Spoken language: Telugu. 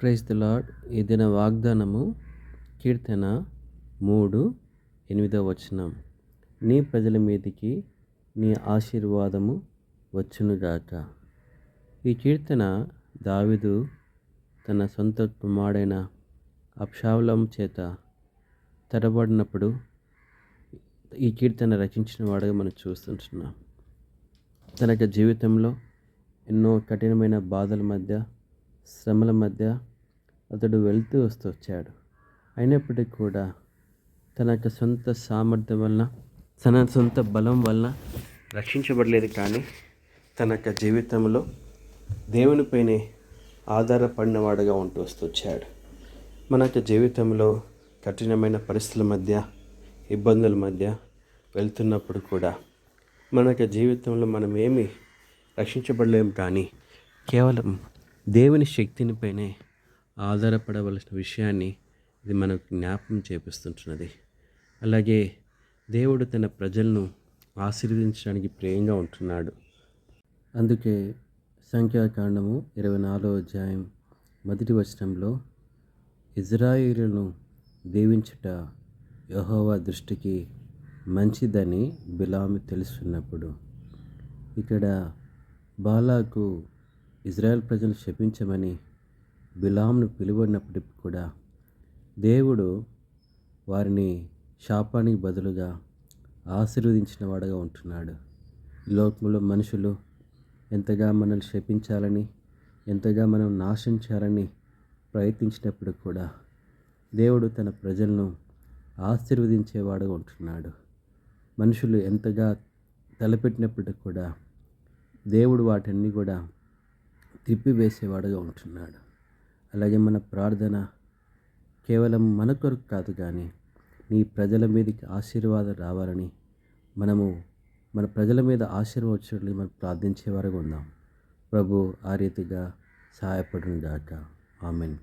Praise the lord. ఈ దిన వాగ్దానము కీర్తన 3:8 నీ ప్రజల మీదికి నీ ఆశీర్వాదము వచ్చునుగాక. ఈ కీర్తన దావీదు తన సొంత కుమారుడైన అబ్షాలోము చేత తరబడినప్పుడు ఈ కీర్తన రచించిన వాడుగా మనం చూస్తుంటున్నాం. తన యొక్క జీవితంలో ఎన్నో కఠినమైన బాధల మధ్య, శ్రమల మధ్య అతడు వెళ్తూ వచ్చాడు. అయినప్పటికీ కూడా తన యొక్క సొంత సామర్థ్యం వలన, తన సొంత బలం వలన రక్షించబడలేదు. కానీ తన యొక్క జీవితంలో దేవునిపైనే ఆధారపడిన వాడుగా ఉంటూ వచ్చాడు. మన యొక్క జీవితంలో కఠినమైన పరిస్థితుల మధ్య, ఇబ్బందుల మధ్య వెళ్తున్నప్పుడు కూడా మన యొక్క జీవితంలో మనం ఏమి రక్షించబడలేము. కానీ కేవలం దేవుని శక్తినిపైనే ఆధారపడవలసిన విషయాన్ని ఇది మనకు జ్ఞాపకం చేపిస్తుంటున్నది. అలాగే దేవుడు తన ప్రజలను ఆశీర్వదించడానికి ప్రేమగా ఉంటున్నాడు. అందుకే సంఖ్యాకాండము 24:1 ఇజ్రాయేలును దీవించుట యెహోవా దృష్టికి మంచిదని బిలాము తెలుసుకున్నప్పుడు, ఇక్కడ బాలాకు ఇజ్రాయెల్ ప్రజలు శపించమని బిలామును పిలువడినప్పటికీ కూడా దేవుడు వారిని శాపానికి బదులుగా ఆశీర్వదించిన వాడుగా ఉంటున్నాడు. ఈ లోకంలో మనుషులు ఎంతగా మనల్ని శపించాలని, ఎంతగా మనం నాశనం చేయాలని ప్రయత్నించినప్పుడు కూడా దేవుడు తన ప్రజలను ఆశీర్వదించేవాడుగా ఉంటున్నాడు. మనుషులు ఎంతగా తలపెట్టినప్పటికీ కూడా దేవుడు వాటిని కూడా తిప్పివేసేవాడుగా ఉంటున్నాడు. అలాగే మన ప్రార్థన కేవలం మన కొరకు కాదు, కానీ నీ ప్రజల మీదకి ఆశీర్వాదం రావాలని, మన ప్రజల మీద ఆశీర్వాదం వచ్చినట్లు మనం ప్రార్థించేవారుగా ఉందాం. ప్రభు ఆ రీతిగా సహాయపడును గాక. ఆమేన్.